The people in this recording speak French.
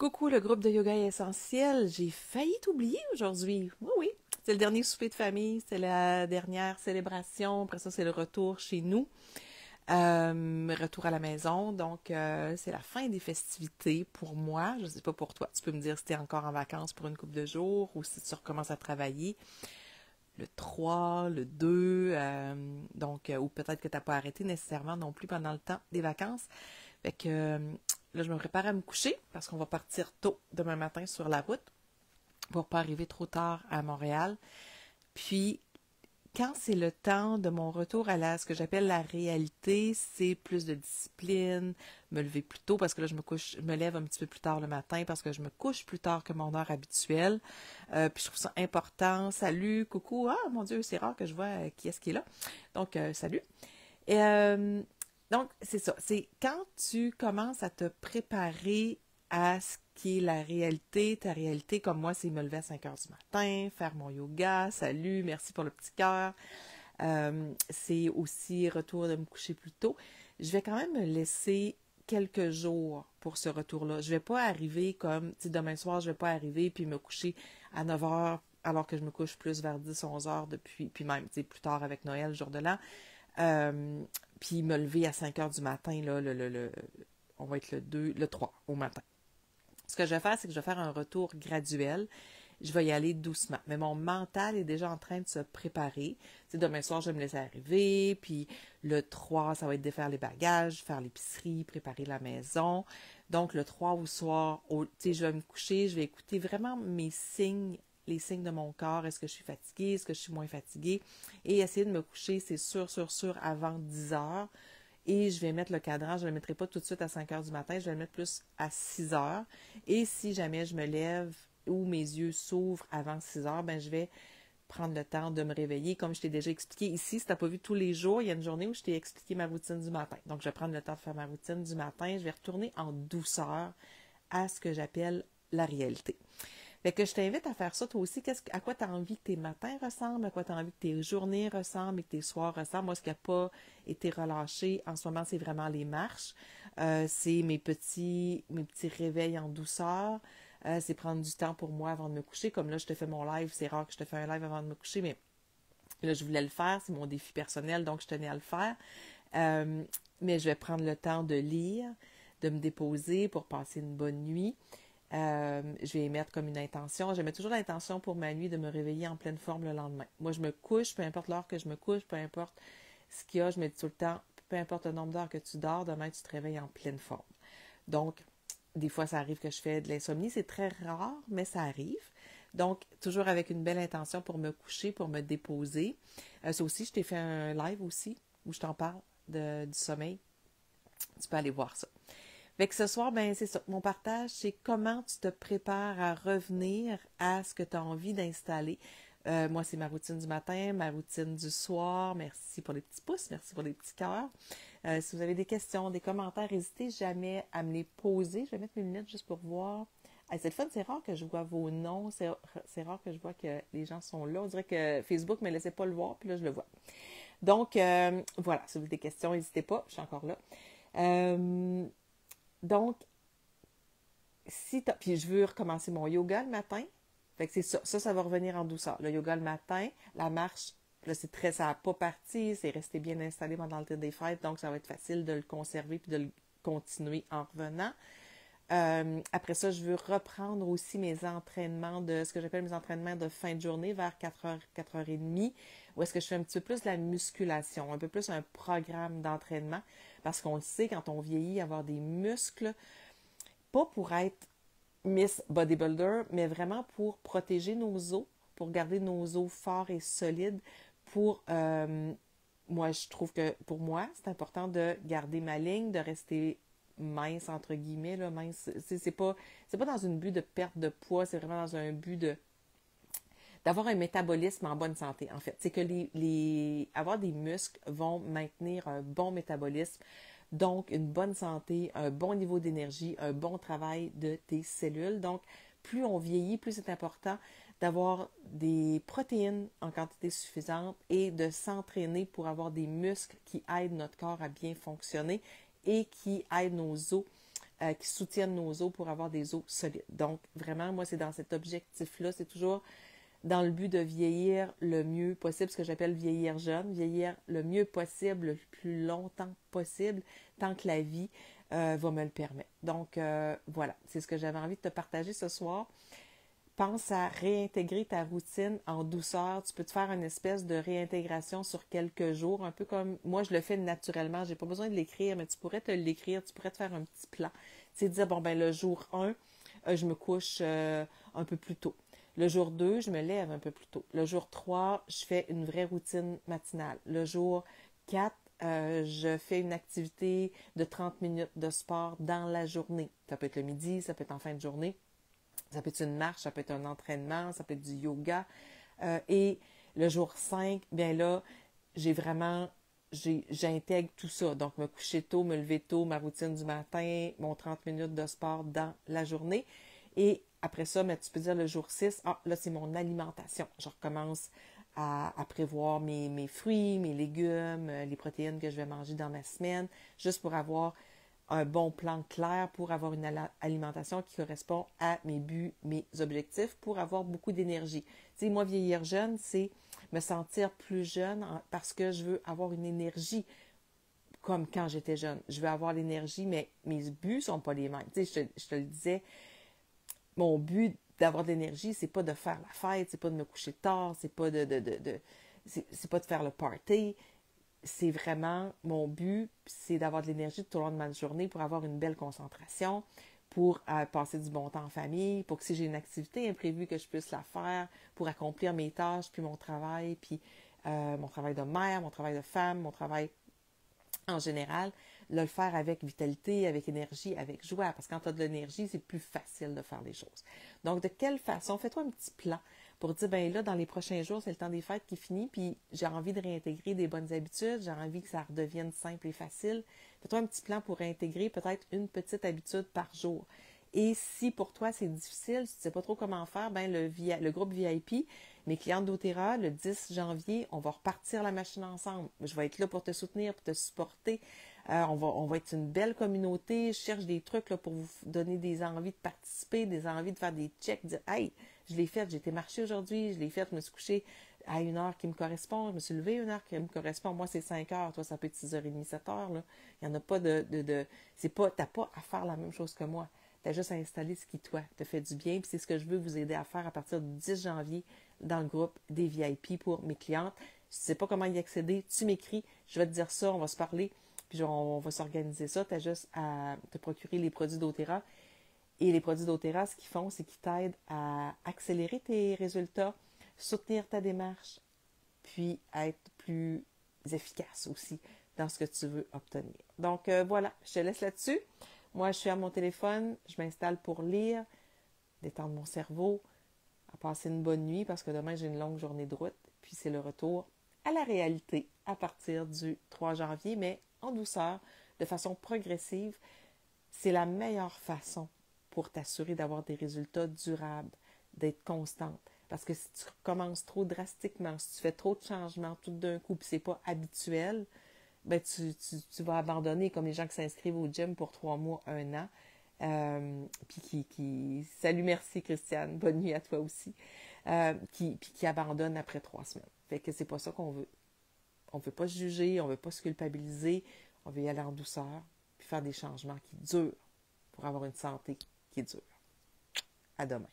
Coucou le groupe de yoga essentiel, j'ai failli t'oublier aujourd'hui. Oui, oui, c'est le dernier souper de famille, c'est la dernière célébration, après ça c'est le retour chez nous, retour à la maison, donc c'est la fin des festivités pour moi, je sais pas pour toi, tu peux me dire si tu es encore en vacances pour une couple de jours ou si tu recommences à travailler le 3, le 2, ou peut-être que tu n'as pas arrêté nécessairement non plus pendant le temps des vacances. Fait que là, je me prépare à me coucher parce qu'on va partir tôt demain matin sur la route pour pas arriver trop tard à Montréal. Puis, quand c'est le temps de mon retour à ce que j'appelle la réalité, c'est plus de discipline, me lever plus tôt parce que là, je me lève un petit peu plus tard le matin parce que je me couche plus tard que mon heure habituelle. Puis je trouve ça important. Salut, coucou. Ah, mon Dieu, c'est rare que je vois qui est-ce qui est là. Donc, salut. Et donc, c'est ça. C'est quand tu commences à te préparer à ce qui est la réalité, ta réalité, comme moi, c'est me lever à 5 heures du matin, faire mon yoga, salut, merci pour le petit cœur. C'est aussi retour de me coucher plus tôt. Je vais quand même me laisser quelques jours pour ce retour-là. Je vais pas arriver comme, tu sais, demain soir, je vais pas arriver puis me coucher à 9 heures alors que je me couche plus vers 10, 11 heures depuis, puis même, tu sais, plus tard avec Noël, le jour de l'an. Euh, Puis me lever à 5 heures du matin, là, on va être le 2, le 3 au matin. Ce que je vais faire, c'est que je vais faire un retour graduel. Je vais y aller doucement. Mais mon mental est déjà en train de se préparer. Tu sais, demain soir, je vais me laisser arriver. Puis le 3, ça va être défaire les bagages, faire l'épicerie, préparer la maison. Donc le 3 au soir, tu sais, je vais me coucher, je vais écouter vraiment mes signes, les signes de mon corps. Est-ce que je suis fatiguée? Est-ce que je suis moins fatiguée? Et essayer de me coucher, c'est sûr, avant 10 heures. Et je vais mettre le cadran, je ne le mettrai pas tout de suite à 5 heures du matin, je vais le mettre plus à 6 heures. Et si jamais je me lève ou mes yeux s'ouvrent avant 6 heures, ben je vais prendre le temps de me réveiller. Comme je t'ai déjà expliqué ici, si tu n'as pas vu tous les jours, il y a une journée où je t'ai expliqué ma routine du matin. Donc, je vais prendre le temps de faire ma routine du matin. Je vais retourner en douceur à ce que j'appelle la réalité. Fait que je t'invite à faire ça toi aussi. À quoi tu as envie que tes matins ressemblent, à quoi tu as envie que tes journées ressemblent et que tes soirs ressemblent. Moi, ce qui n'a pas été relâché en ce moment, c'est vraiment les marches. C'est mes petits réveils en douceur. C'est prendre du temps pour moi avant de me coucher. Comme là, je te fais mon live. C'est rare que je te fais un live avant de me coucher, mais là, je voulais le faire. C'est mon défi personnel, donc je tenais à le faire. Mais je vais prendre le temps de lire, de me déposer pour passer une bonne nuit. Je vais mettre comme une intention. Je mets toujours l'intention pour ma nuit de me réveiller en pleine forme le lendemain. Moi, je me couche, peu importe l'heure que je me couche, peu importe ce qu'il y a, je me dis tout le temps, peu importe le nombre d'heures que tu dors, demain, tu te réveilles en pleine forme. Donc, des fois, ça arrive que je fais de l'insomnie. C'est très rare, mais ça arrive. Donc, toujours avec une belle intention pour me coucher, pour me déposer. Ça aussi, je t'ai fait un live aussi où je t'en parle du sommeil. Tu peux aller voir ça. Fait que ce soir, ben c'est ça. Mon partage, c'est comment tu te prépares à revenir à ce que tu as envie d'installer. Moi, c'est ma routine du matin, ma routine du soir. Merci pour les petits pouces, merci pour les petits cœurs. Si vous avez des questions, des commentaires, n'hésitez jamais à me les poser. Je vais mettre mes lunettes juste pour voir. C'est le fun, c'est rare que je vois vos noms. C'est rare que je vois que les gens sont là. On dirait que Facebook ne me laissait pas le voir, puis là, je le vois. Donc, voilà, si vous avez des questions, n'hésitez pas. Je suis encore là. Donc, puis je veux recommencer mon yoga le matin. Fait que c'est ça. Ça va revenir en douceur. Le yoga le matin, la marche, là, ça n'a pas parti, c'est resté bien installé pendant le temps des fêtes, donc ça va être facile de le conserver puis de le continuer en revenant. Après ça, je veux reprendre aussi mes entraînements ce que j'appelle mes entraînements de fin de journée vers 4h, 4h30, où est-ce que je fais un petit peu plus la musculation, un peu plus un programme d'entraînement, parce qu'on le sait, quand on vieillit, avoir des muscles, pas pour être Miss Bodybuilder, mais vraiment pour protéger nos os, pour garder nos os forts et solides, moi, je trouve que pour moi, c'est important de garder ma ligne, de rester mince, entre guillemets, là, mince. C'est pas dans un but de perte de poids, c'est vraiment dans un but d'avoir un métabolisme en bonne santé, en fait. C'est que avoir des muscles vont maintenir un bon métabolisme, donc une bonne santé, un bon niveau d'énergie, un bon travail de tes cellules. Donc, plus on vieillit, plus c'est important d'avoir des protéines en quantité suffisante et de s'entraîner pour avoir des muscles qui aident notre corps à bien fonctionner et qui aident nos os qui soutiennent nos os pour avoir des os solides. Donc, vraiment, moi, c'est dans cet objectif-là, c'est toujours dans le but de vieillir le mieux possible, ce que j'appelle vieillir jeune, vieillir le mieux possible, le plus longtemps possible, tant que la vie va me le permettre. Donc, voilà, c'est ce que j'avais envie de te partager ce soir. Pense à réintégrer ta routine en douceur. Tu peux te faire une espèce de réintégration sur quelques jours, un peu comme moi je le fais naturellement. J'ai pas besoin de l'écrire, mais tu pourrais te l'écrire, tu pourrais te faire un petit plan. Tu sais, dire, bon, ben le jour 1, je me couche un peu plus tôt. Le jour 2, je me lève un peu plus tôt. Le jour 3, je fais une vraie routine matinale. Le jour 4, je fais une activité de 30 minutes de sport dans la journée. Ça peut être le midi, ça peut être en fin de journée. Ça peut être une marche, ça peut être un entraînement, ça peut être du yoga. Et le jour 5, bien là, j'intègre tout ça. Donc, me coucher tôt, me lever tôt, ma routine du matin, mon 30 minutes de sport dans la journée. Et après ça, mais tu peux dire le jour 6, là, c'est mon alimentation. Je recommence à prévoir mes fruits, mes légumes, les protéines que je vais manger dans ma semaine, juste pour avoir un bon plan clair, pour avoir une alimentation qui correspond à mes buts, mes objectifs, pour avoir beaucoup d'énergie. Tu sais, moi, vieillir jeune, c'est me sentir plus jeune parce que je veux avoir une énergie comme quand j'étais jeune. Je veux avoir l'énergie, mais mes buts sont pas les mêmes. Tu sais, je te le disais, mon but d'avoir de l'énergie, c'est pas de faire la fête, c'est pas de me coucher tard, c'est pas c'est pas de faire le party. C'est vraiment mon but, c'est d'avoir de l'énergie tout au long de ma journée pour avoir une belle concentration, pour passer du bon temps en famille, pour que si j'ai une activité imprévue, que je puisse la faire, pour accomplir mes tâches, puis mon travail de mère, mon travail de femme, mon travail en général, le faire avec vitalité, avec énergie, avec joie. Parce que quand tu as de l'énergie, c'est plus facile de faire les choses. Donc, de quelle façon? Fais-toi un petit plan pour dire, ben là, dans les prochains jours, c'est le temps des fêtes qui finit, puis j'ai envie de réintégrer des bonnes habitudes, j'ai envie que ça redevienne simple et facile. Fais-toi un petit plan pour réintégrer peut-être une petite habitude par jour. Et si pour toi, c'est difficile, tu ne sais pas trop comment faire, ben le groupe VIP, mes clientes d'Otera, le 10 janvier, on va repartir la machine ensemble. Je vais être là pour te soutenir, pour te supporter. On va être une belle communauté. Je cherche des trucs là, pour vous donner des envies de participer, des envies de faire des checks, dire « Hey, je l'ai fait, j'ai été marcher aujourd'hui, je l'ai fait, je me suis couchée à une heure qui me correspond, je me suis levée à une heure qui me correspond. Moi, c'est 5 heures, toi, ça peut être 6h30, 7 heures. Là. Il n'y en a pas c'est pas, t'as pas à faire la même chose que moi. Tu as juste à installer ce qui, toi, te fait du bien. Puis c'est ce que je veux vous aider à faire à partir du 10 janvier dans le groupe des VIP pour mes clientes. Si tu ne sais pas comment y accéder, tu m'écris. Je vais te dire ça, on va se parler, puis on va s'organiser ça. Tu as juste à te procurer les produits d'Otera. Et les produits d'Otera, ce qu'ils font, c'est qu'ils t'aident à accélérer tes résultats, soutenir ta démarche, puis être plus efficace aussi dans ce que tu veux obtenir. Donc, voilà, je te laisse là-dessus. Moi, je suis à mon téléphone, je m'installe pour lire, détendre mon cerveau, à passer une bonne nuit parce que demain, j'ai une longue journée de route. Puis c'est le retour à la réalité à partir du 3 janvier, mais en douceur, de façon progressive. C'est la meilleure façon pour t'assurer d'avoir des résultats durables, d'être constante. Parce que si tu commences trop drastiquement, si tu fais trop de changements tout d'un coup, puis c'est pas habituel, ben tu vas abandonner comme les gens qui s'inscrivent au gym pour 3 mois, 1 an. Puis salut, merci Christiane, bonne nuit à toi aussi, puis qui abandonnent après 3 semaines. Fait que c'est pas ça qu'on veut. On veut pas se juger, on veut pas se culpabiliser, on veut y aller en douceur, puis faire des changements qui durent pour avoir une santé qui dure. À demain.